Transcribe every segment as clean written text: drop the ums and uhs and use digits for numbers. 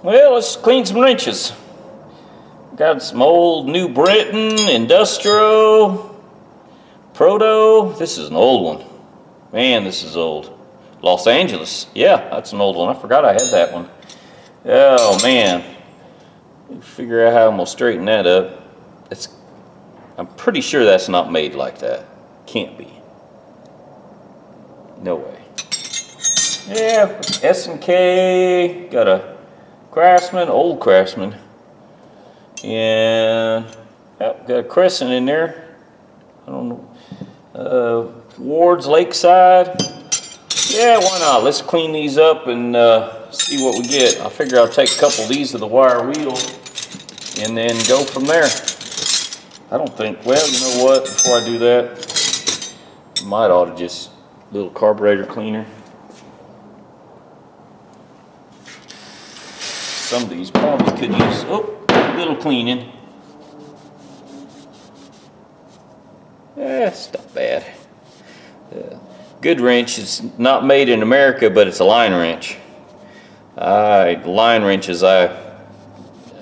Well, let's clean some wrenches. Got some old New Britain, Industro, Proto. This is an old one. Man, this is old. Los Angeles. Yeah, that's an old one. I forgot I had that one. Oh, man. Figure out how I'm going to straighten that up. I'm pretty sure that's not made like that. Can't be. No way. Yeah, S&K. Got a Craftsman, old Craftsman. And got a Crescent in there. I don't know. Ward's Lakeside. Yeah, why not? Let's clean these up and see what we get. I figure I'll take a couple of these of the wire wheel and then go from there. I don't think, well, you know what? Before I do that, I might ought to just little carburetor cleaner. Some of these probably could use a little cleaning. It's not bad. Good wrench. It's not made in America, but it's a line wrench. Line wrenches, I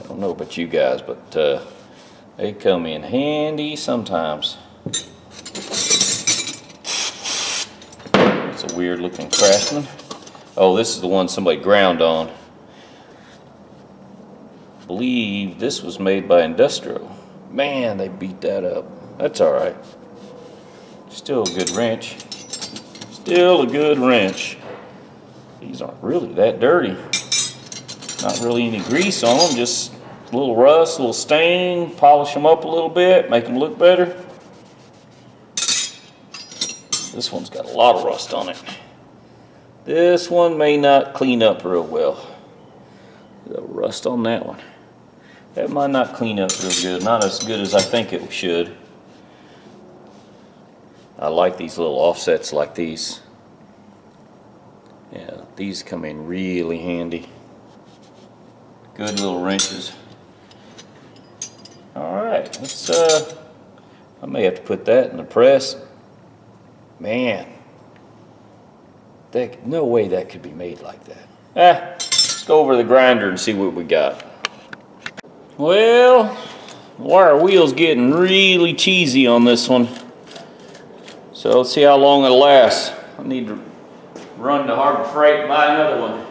don't know about you guys, but they come in handy sometimes. It's a weird looking Craftsman. Oh, this is the one somebody ground on. I believe this was made by Industro. Man, they beat that up. That's all right. Still a good wrench. Still a good wrench. These aren't really that dirty. Not really any grease on them, just a little rust, a little stain. Polish them up a little bit, make them look better. This one's got a lot of rust on it. This one may not clean up real well. A little rust on that one. That might not clean up real good. Not as good as I think it should. I like these little offsets like these. Yeah, these come in really handy. Good little wrenches. Alright, let's I may have to put that in the press. Man. No way that could be made like that. Let's go over to the grinder and see what we got. Well, the wire wheel's getting really cheesy on this one. So let's see how long it'll last. I need to run to Harbor Freight and buy another one.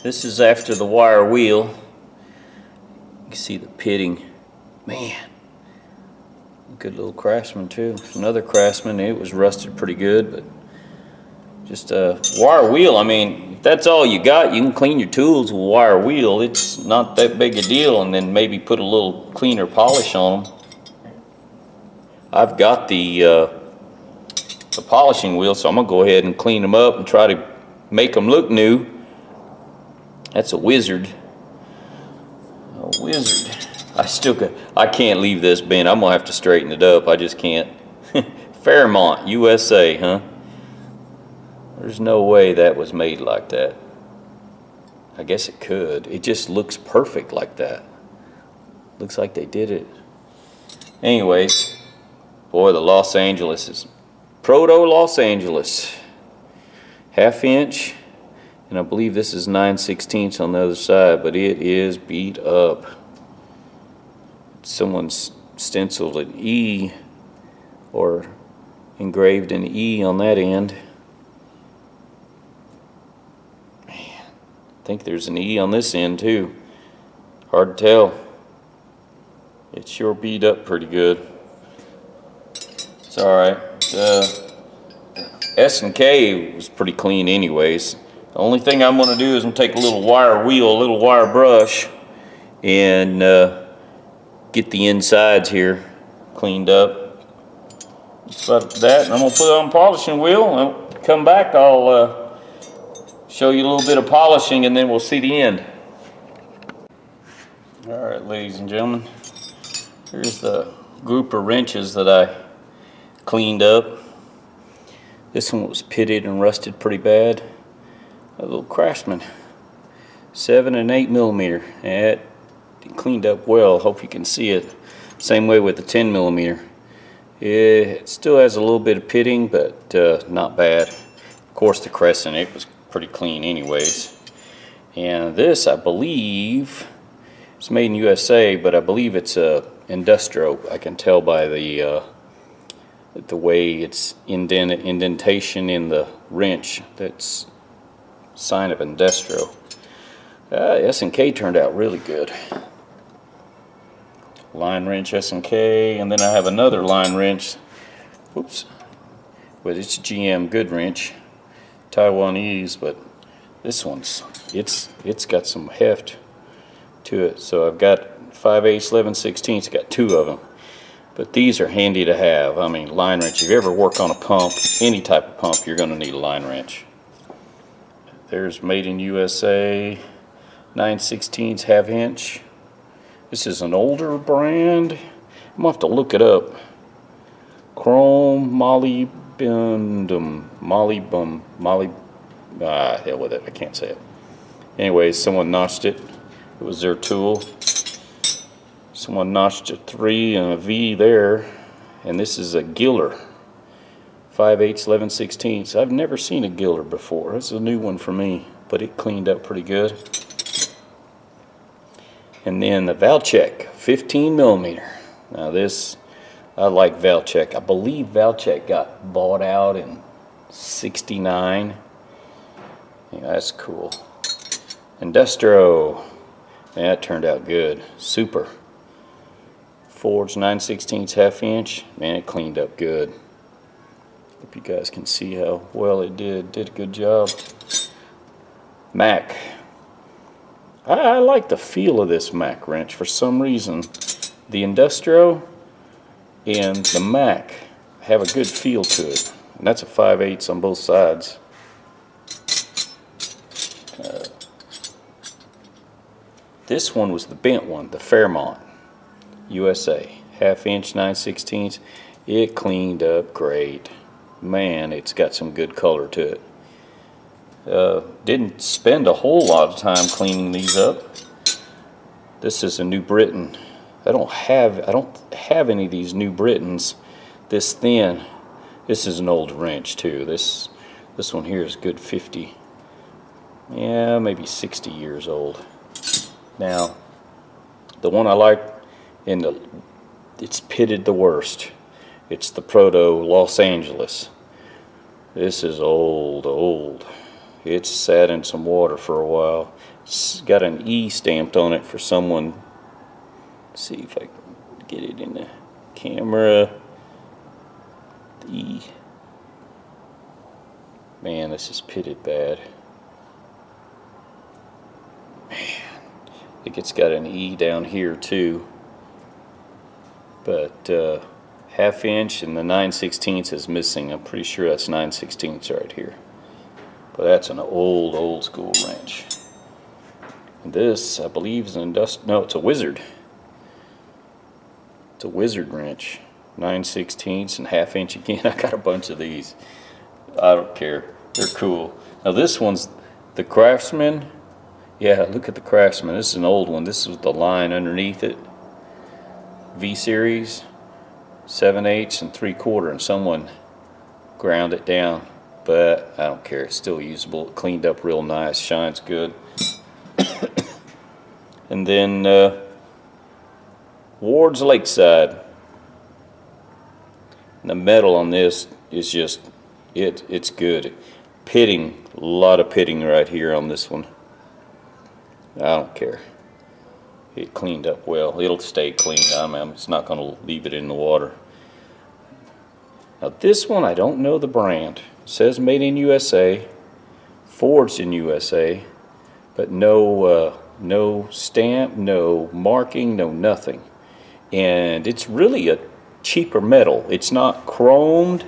This is after the wire wheel. You can see the pitting. Man, good little Craftsman too. Another Craftsman. It was rusted pretty good, but just a wire wheel. I mean, if that's all you got, you can clean your tools with a wire wheel. It's not that big a deal, and then maybe put a little cleaner polish on them. I've got the polishing wheel, so I'm gonna go ahead and clean them up and try to make them look new. That's a Wizard. A Wizard. I can't leave this bent. I'm gonna have to straighten it up. I just can't. Fairmont, USA, huh? There's no way that was made like that. I guess it could. It just looks perfect like that. Looks like they did it. Anyways, boy, the Los Angeles is Proto Los Angeles. 1/2 inch, and I believe this is 9/16 on the other side, but it is beat up. Someone's stenciled an E or engraved an E on that end. Man, I think there's an E on this end too. Hard to tell. It's sure beat up pretty good. It's alright. S&K was pretty clean anyways. The only thing I'm going to do is I'm going to take a little wire wheel, a little wire brush, and get the insides here cleaned up. That's about that. And I'm going to put it on polishing wheel. I'll come back, I'll show you a little bit of polishing, and then we'll see the end. Alright, ladies and gentlemen, here's the group of wrenches that I cleaned up. This one was pitted and rusted pretty bad. A little Craftsman, 7 and 8 millimeter. It cleaned up well. Hope you can see it. Same way with the 10 millimeter. It still has a little bit of pitting, but not bad. Of course, the crescent, it was pretty clean anyways. And this, I believe, it's made in USA, but I believe it's a Industro. I can tell by the way it's indentation in the wrench. That's sign of Industro. S&K turned out really good. Line wrench S&K, and then I have another line wrench. Whoops. But it's GM good wrench, Taiwanese, but this one's it's got some heft to it. So I've got 5/8, 11/16. Got 2 of them. But these are handy to have. I mean, line wrench. If you ever work on a pump, any type of pump, you're going to need a line wrench. There's made in USA, 9/16 1/2 inch. This is an older brand. I'm going to have to look it up. Chrome molybdenum. Hell with it. I can't say it. Anyways, someone notched it. It was their tool. Someone notched a 3 and a V there, and this is a Giller, 5/8, 11/16. I've never seen a Giller before. This is a new one for me, but it cleaned up pretty good. And then the Valchek, 15 millimeter. Now this, I like Valchek. I believe Valchek got bought out in '69. Yeah, that's cool. Industro, yeah, that turned out good. Super. Forged 9/16 1/2 inch. Man, it cleaned up good. Hope you guys can see how well it did. Did a good job. Mac. I like the feel of this Mac wrench for some reason. The Industro and the Mac have a good feel to it. And that's a 5/8 on both sides. This one was the bent one, the Fairmont. USA, 1/2 inch, 9/16. It cleaned up great. Man, it's got some good color to it. Didn't spend a whole lot of time cleaning these up. This is a New Britain. I don't have any of these New Britons this thin. This is an old wrench too. This one here is good 50. Yeah, maybe 60 years old. Now, the one I like, it's pitted the worst. It's the Proto Los Angeles. This is old. It's sat in some water for a while. It's got an E stamped on it for someone. Let's see if I can get it in the camera. The E. Man, this is pitted bad. Man, I think it's got an E down here too. But 1/2 inch and the 9/16 is missing. I'm pretty sure that's 9/16 right here. But that's an old school wrench. And this, I believe, is an no, it's a Wizard. It's a Wizard wrench. 9/16 and 1/2 inch again. I got a bunch of these. I don't care. They're cool. Now this one's the Craftsman. Yeah, look at the Craftsman. This is an old one. This is the line underneath it. V-Series, 7/8 and 3/4, and someone ground it down. But I don't care. It's still usable. It cleaned up real nice. Shines good. And then Ward's Lakeside. And the metal on this is just it's good. Pitting, a lot of pitting right here on this one. I don't care. It cleaned up well. It'll stay clean. It's not going to leave it in the water. Now this one, I don't know the brand. It says made in USA, forged in USA, but no stamp, no marking, no nothing. And it's really a cheaper metal. It's not chromed.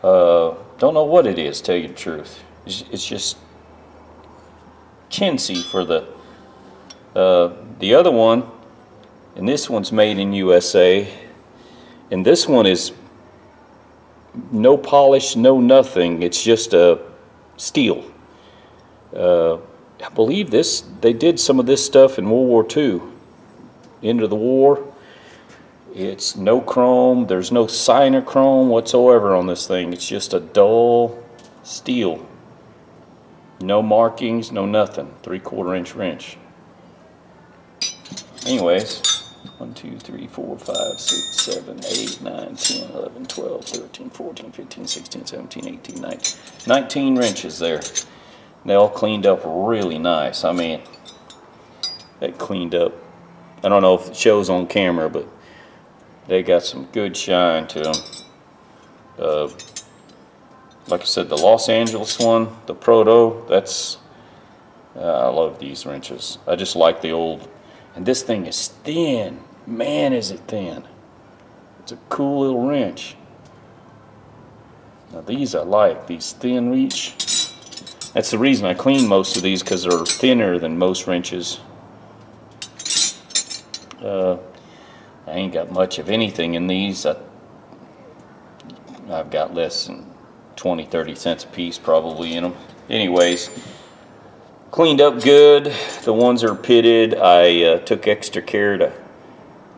Don't know what it is, tell you the truth. It's just chintzy for the other one, and this one's made in USA, and this one is no polish, no nothing. It's just a steel. I believe they did some of this stuff in World War II. End of the war. It's no chrome. There's no chrome whatsoever on this thing. It's just a dull steel. No markings, no nothing. 3/4 inch wrench. Anyways, 1, 2, 3, 4, 5, 6, 7, 8, 9, 10, 11, 12, 13, 14, 15, 16, 17, 18, 19. 19 wrenches there. They all cleaned up really nice. I mean, they cleaned up. I don't know if it shows on camera, but they got some good shine to them. Like I said, the Los Angeles one, the Proto, that's, I love these wrenches. I just like the old, and this thing is thin. Man, is it thin. It's a cool little wrench. Now these I like, these thin reach. That's the reason I clean most of these, because they're thinner than most wrenches. I ain't got much of anything in these. I've got less than 20, 30 cents a piece probably in them. Anyways, cleaned up good. The ones that are pitted, I took extra care to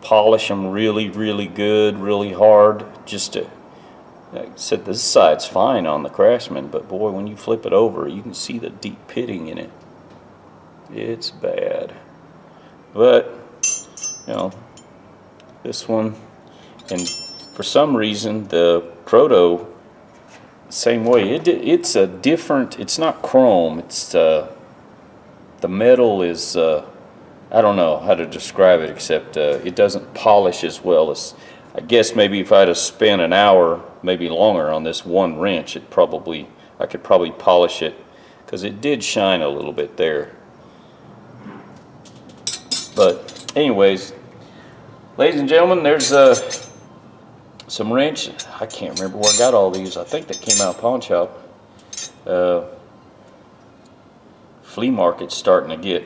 polish them really, really good, really hard. Just to, like I said, this side's fine on the Craftsman, but boy, when you flip it over, you can see the deep pitting in it. It's bad. But, you know, this one, and for some reason, the Proto, same way. It's a different, it's not chrome, it's, the metal is, I don't know how to describe it, except it doesn't polish as well as, I guess maybe if I had to spend an hour, maybe longer on this one wrench, I could probably polish it, because it did shine a little bit there. But anyways, ladies and gentlemen, there's some wrench. I can't remember where I got all these. I think they came out of pawn shop. Flea market's starting to get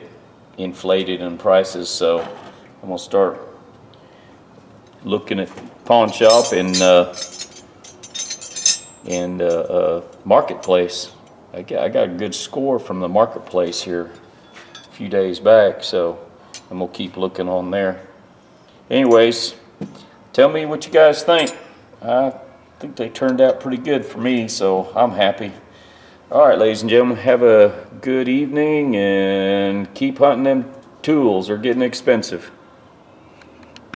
inflated in prices, so I'm gonna start looking at pawn shop and marketplace. I got a good score from the marketplace here a few days back, so I'm gonna keep looking on there. Anyways, tell me what you guys think. I think they turned out pretty good for me, so I'm happy. All right, ladies and gentlemen, have a good evening and keep hunting them tools. They're getting expensive.